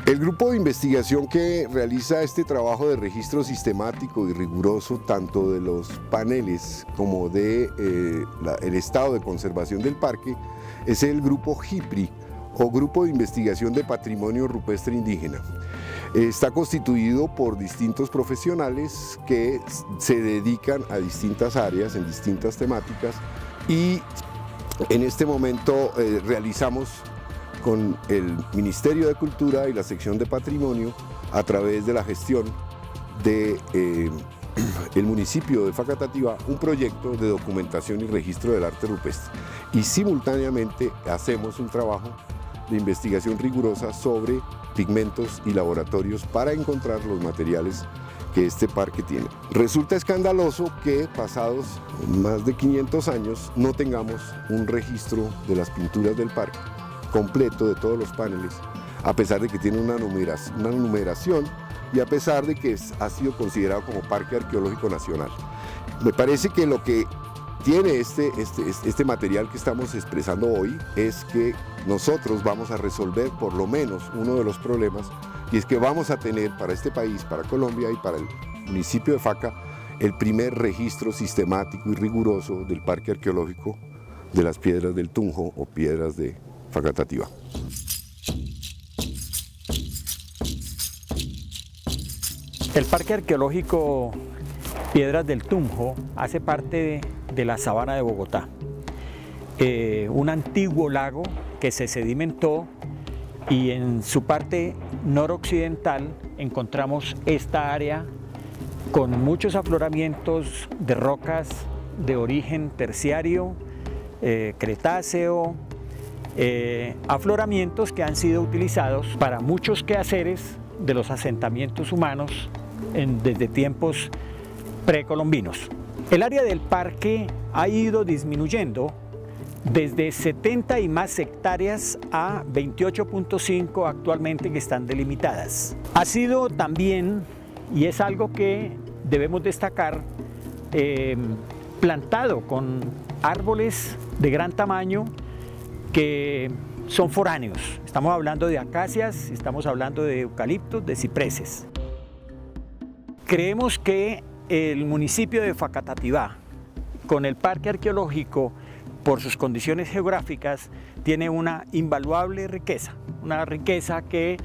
El grupo de investigación que realiza este trabajo de registro sistemático y riguroso tanto de los paneles como de el estado de conservación del parque es el grupo GIPRI, o Grupo de Investigación de Patrimonio Rupestre Indígena. Está constituido por distintos profesionales que se dedican a distintas áreas, en distintas temáticas, y en este momento realizamos con el Ministerio de Cultura y la sección de Patrimonio, a través de la gestión del municipio de Facatativá, un proyecto de documentación y registro del arte rupestre. Y simultáneamente hacemos un trabajo de investigación rigurosa sobre pigmentos y laboratorios para encontrar los materiales que este parque tiene. Resulta escandaloso que pasados más de 500 años no tengamos un registro de las pinturas del parque completo de todos los paneles, a pesar de que tiene una numeración y a pesar de que ha sido considerado como Parque Arqueológico Nacional. Me parece que lo que tiene este material que estamos expresando hoy es que nosotros vamos a resolver por lo menos uno de los problemas, y es que vamos a tener para este país, para Colombia y para el municipio de Faca, el primer registro sistemático y riguroso del Parque Arqueológico de las Piedras del Tunjo o Piedras de Facatativá. El Parque Arqueológico Piedras del Tunjo hace parte de la sabana de Bogotá, un antiguo lago que se sedimentó, y en su parte noroccidental encontramos esta área con muchos afloramientos de rocas de origen terciario, cretáceo, afloramientos que han sido utilizados para muchos quehaceres de los asentamientos humanos desde tiempos precolombinos. El área del parque ha ido disminuyendo desde 70 y más hectáreas a 28.5 actualmente que están delimitadas. Ha sido también, y es algo que debemos destacar, plantado con árboles de gran tamaño que son foráneos. Estamos hablando de acacias, estamos hablando de eucaliptos, de cipreses. Creemos que el municipio de Facatativá, con el parque arqueológico, por sus condiciones geográficas, tiene una invaluable riqueza, una riqueza que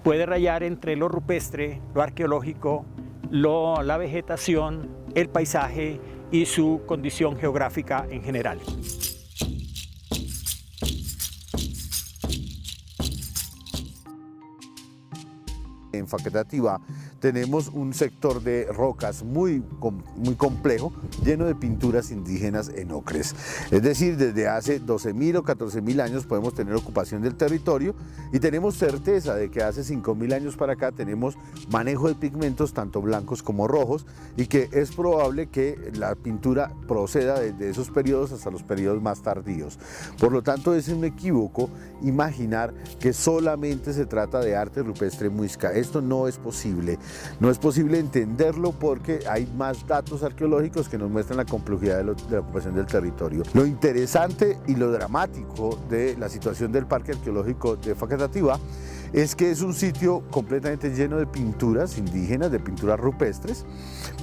puede rayar entre lo rupestre, lo arqueológico, la vegetación, el paisaje y su condición geográfica en general. En Facatativá tenemos un sector de rocas muy complejo, lleno de pinturas indígenas en ocres. Es decir, desde hace 12.000 o 14.000 años podemos tener ocupación del territorio, y tenemos certeza de que hace 5.000 años para acá tenemos manejo de pigmentos tanto blancos como rojos, y que es probable que la pintura proceda desde esos periodos hasta los periodos más tardíos. Por lo tanto, es un equívoco imaginar que solamente se trata de arte rupestre muisca. Esto no es posible. No es posible entenderlo porque hay más datos arqueológicos que nos muestran la complejidad de la ocupación del territorio. Lo interesante y lo dramático de la situación del Parque Arqueológico de Facatativá es que es un sitio completamente lleno de pinturas indígenas, de pinturas rupestres,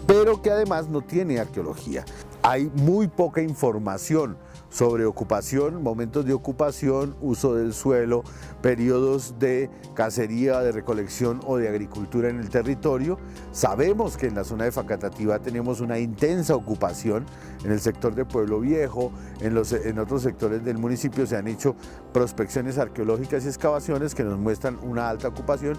pero que además no tiene arqueología. Hay muy poca información sobre ocupación, momentos de ocupación, uso del suelo, periodos de cacería, de recolección o de agricultura en el territorio. Sabemos que en la zona de Facatativá tenemos una intensa ocupación en el sector de Pueblo Viejo, en otros sectores del municipio se han hecho prospecciones arqueológicas y excavaciones que nos muestran una alta ocupación,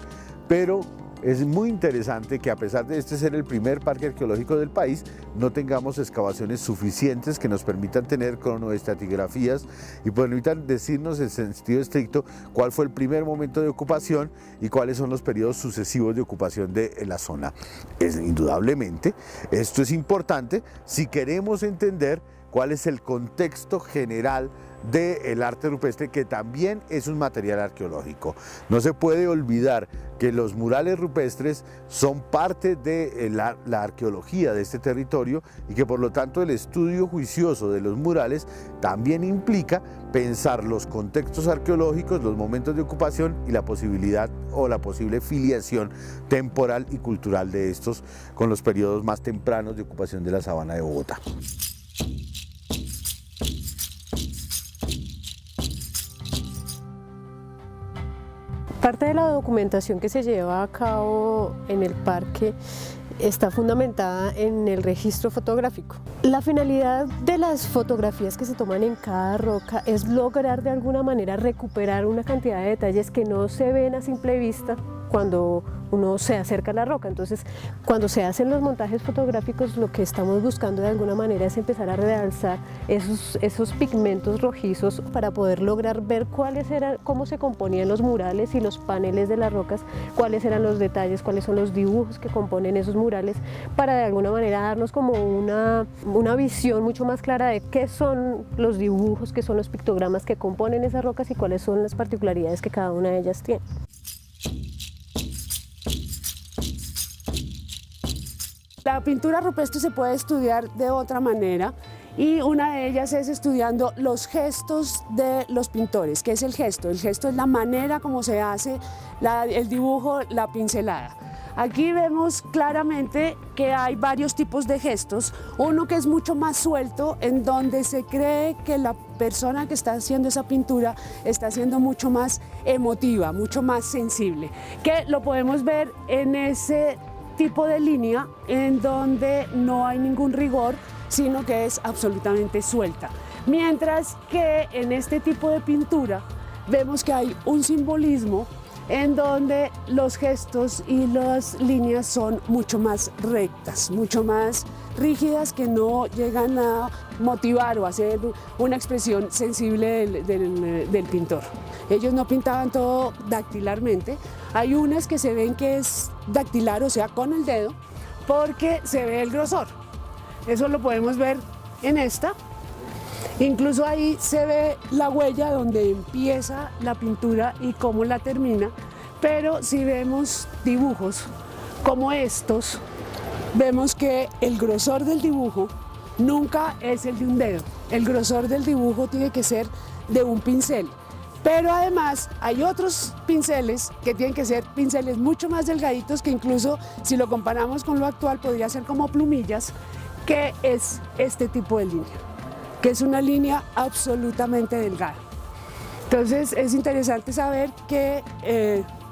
pero es muy interesante que a pesar de este ser el primer parque arqueológico del país, no tengamos excavaciones suficientes que nos permitan tener cronoestratigrafías y permitan decirnos en sentido estricto cuál fue el primer momento de ocupación y cuáles son los periodos sucesivos de ocupación de la zona. Indudablemente, esto es importante si queremos entender cuál es el contexto general del arte rupestre, que también es un material arqueológico. No se puede olvidar que los murales rupestres son parte de la arqueología de este territorio y que por lo tanto el estudio juicioso de los murales también implica pensar los contextos arqueológicos, los momentos de ocupación y la posibilidad o la posible filiación temporal y cultural de estos con los periodos más tempranos de ocupación de la sabana de Bogotá. Parte de la documentación que se lleva a cabo en el parque está fundamentada en el registro fotográfico. La finalidad de las fotografías que se toman en cada roca es lograr de alguna manera recuperar una cantidad de detalles que no se ven a simple vista cuando uno se acerca a la roca. Entonces, cuando se hacen los montajes fotográficos, lo que estamos buscando de alguna manera es empezar a realzar esos pigmentos rojizos para poder lograr ver cómo se componían los murales y los paneles de las rocas, cuáles eran los detalles, cuáles son los dibujos que componen esos murales, para de alguna manera darnos como una visión mucho más clara de qué son los dibujos, qué son los pictogramas que componen esas rocas y cuáles son las particularidades que cada una de ellas tiene. La pintura rupestre se puede estudiar de otra manera y una de ellas es estudiando los gestos de los pintores. ¿Qué es el gesto? El gesto es la manera como se hace el dibujo, la pincelada. Aquí vemos claramente que hay varios tipos de gestos. Uno que es mucho más suelto, en donde se cree que la persona que está haciendo esa pintura está siendo mucho más emotiva, mucho más sensible, que lo podemos ver en ese tipo de línea en donde no hay ningún rigor, sino que es absolutamente suelta. Mientras que en este tipo de pintura vemos que hay un simbolismo en donde los gestos y las líneas son mucho más rectas, mucho más rígidas, que no llegan a motivar o hacer una expresión sensible del pintor. Ellos no pintaban todo dactilarmente. Hay unas que se ven que es dactilar, o sea, con el dedo, porque se ve el grosor. Eso lo podemos ver en esta. Incluso ahí se ve la huella donde empieza la pintura y cómo la termina, pero si vemos dibujos como estos, vemos que el grosor del dibujo nunca es el de un dedo. El grosor del dibujo tiene que ser de un pincel. Pero además hay otros pinceles que tienen que ser pinceles mucho más delgaditos, que incluso si lo comparamos con lo actual podría ser como plumillas, que es este tipo de línea, que es una línea absolutamente delgada. Entonces es interesante saber que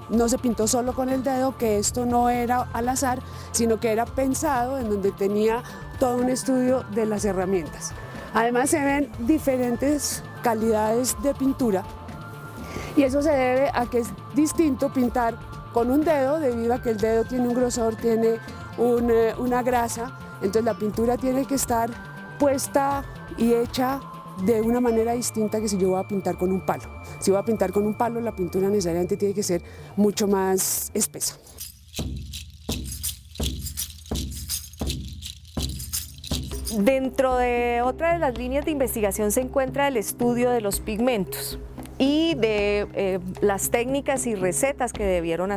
no se pintó solo con el dedo, que esto no era al azar, sino que era pensado, en donde tenía todo un estudio de las herramientas. Además se ven diferentes calidades de pintura, y eso se debe a que es distinto pintar con un dedo, debido a que el dedo tiene un grosor, tiene una grasa, entonces la pintura tiene que estar puesta y hecha de una manera distinta que si yo voy a pintar con un palo. Si voy a pintar con un palo, la pintura necesariamente tiene que ser mucho más espesa. Dentro de otra de las líneas de investigación se encuentra el estudio de los pigmentos y de las técnicas y recetas que debieron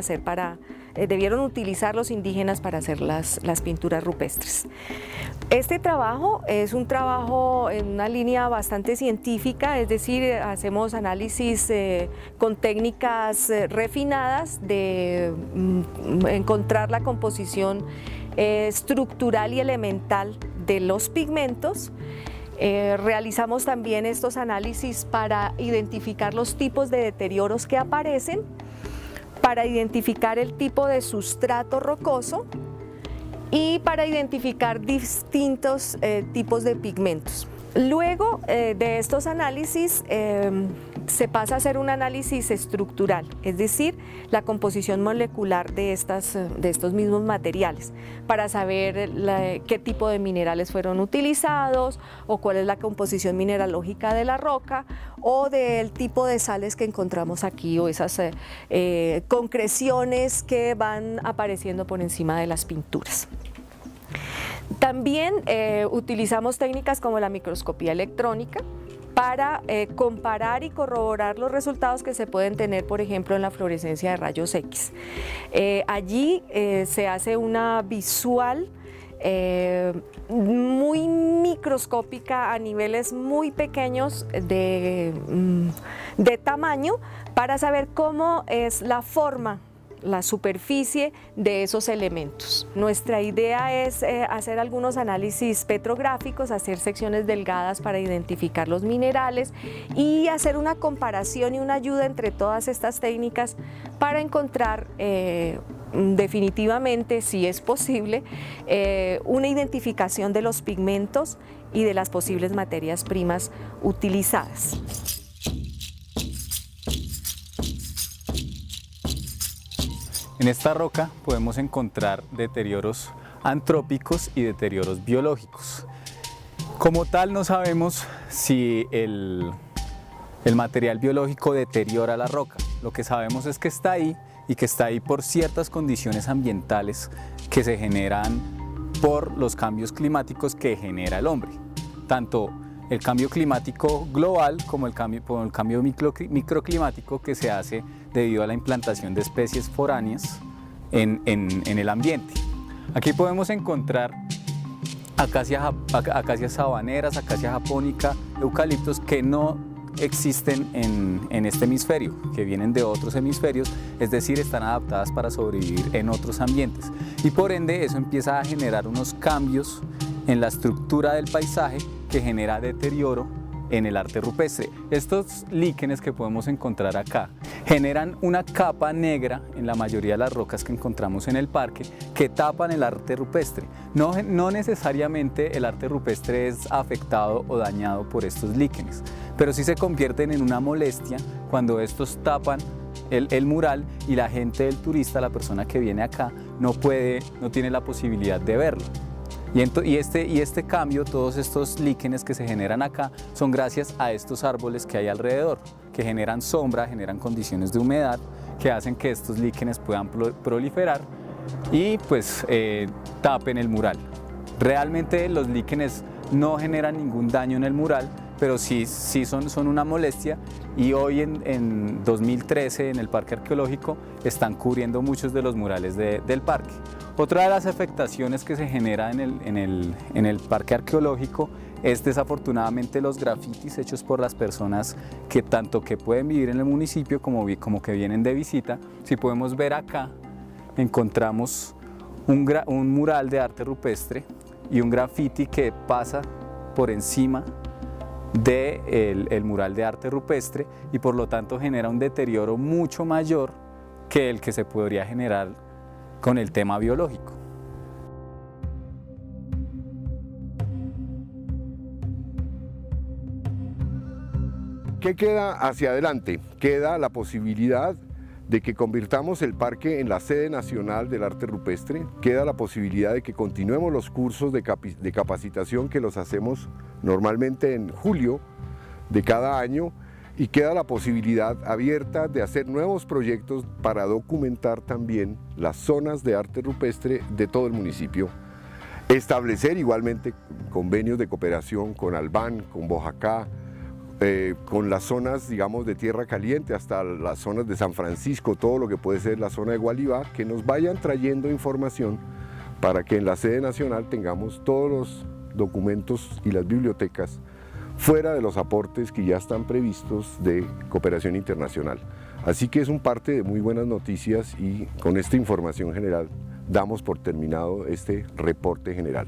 utilizar los indígenas para hacer las pinturas rupestres. Este trabajo es un trabajo en una línea bastante científica, es decir, hacemos análisis con técnicas refinadas de encontrar la composición estructural y elemental de los pigmentos. Realizamos también estos análisis para identificar los tipos de deterioros que aparecen, para identificar el tipo de sustrato rocoso y para identificar distintos tipos de pigmentos. Luego de estos análisis se pasa a hacer un análisis estructural, es decir, la composición molecular de estos mismos materiales, para saber qué tipo de minerales fueron utilizados o cuál es la composición mineralógica de la roca o del tipo de sales que encontramos aquí o esas concreciones que van apareciendo por encima de las pinturas. También utilizamos técnicas como la microscopía electrónica para comparar y corroborar los resultados que se pueden tener, por ejemplo, en la fluorescencia de rayos X. Allí se hace una visual muy microscópica a niveles muy pequeños de tamaño para saber cómo es la forma, la superficie de esos elementos. Nuestra idea es hacer algunos análisis petrográficos, hacer secciones delgadas para identificar los minerales y hacer una comparación y una ayuda entre todas estas técnicas para encontrar definitivamente, si es posible, una identificación de los pigmentos y de las posibles materias primas utilizadas. En esta roca podemos encontrar deterioros antrópicos y deterioros biológicos. Como tal, no sabemos si el material biológico deteriora la roca. Lo que sabemos es que está ahí y que está ahí por ciertas condiciones ambientales que se generan por los cambios climáticos que genera el hombre. Tanto el cambio climático global como el cambio microclimático que se hace debido a la implantación de especies foráneas en el ambiente. Aquí podemos encontrar acacias sabaneras, acacia japónica, eucaliptos que no existen en este hemisferio, que vienen de otros hemisferios, es decir, están adaptadas para sobrevivir en otros ambientes. Y por ende eso empieza a generar unos cambios en la estructura del paisaje que genera deterioro en el arte rupestre. Estos líquenes que podemos encontrar acá generan una capa negra en la mayoría de las rocas que encontramos en el parque que tapan el arte rupestre. No necesariamente el arte rupestre es afectado o dañado por estos líquenes, pero sí se convierten en una molestia cuando estos tapan el mural y la gente del turista, la persona que viene acá, no tiene la posibilidad de verlo. Y este cambio, todos estos líquenes que se generan acá, son gracias a estos árboles que hay alrededor, que generan sombra, generan condiciones de humedad, que hacen que estos líquenes puedan proliferar y pues tapen el mural. Realmente los líquenes no generan ningún daño en el mural, pero sí son una molestia, y hoy en 2013 en el Parque Arqueológico están cubriendo muchos de los murales del parque. Otra de las afectaciones que se genera en el Parque Arqueológico es desafortunadamente los grafitis hechos por las personas que pueden vivir en el municipio como que vienen de visita. Si podemos ver acá, encontramos un mural de arte rupestre y un grafiti que pasa por encima del mural de arte rupestre y por lo tanto genera un deterioro mucho mayor que el que se podría generar con el tema biológico. ¿Qué queda hacia adelante? Queda la posibilidad de que convirtamos el parque en la sede nacional del arte rupestre, queda la posibilidad de que continuemos los cursos de capacitación que los hacemos normalmente en julio de cada año, y queda la posibilidad abierta de hacer nuevos proyectos para documentar también las zonas de arte rupestre de todo el municipio. Establecer igualmente convenios de cooperación con Albán, con Boyacá, con las zonas, digamos, de Tierra Caliente hasta las zonas de San Francisco, todo lo que puede ser la zona de Gualibá, que nos vayan trayendo información para que en la sede nacional tengamos todos los documentos y las bibliotecas fuera de los aportes que ya están previstos de cooperación internacional. Así que es un parte de muy buenas noticias, y con esta información general damos por terminado este reporte general.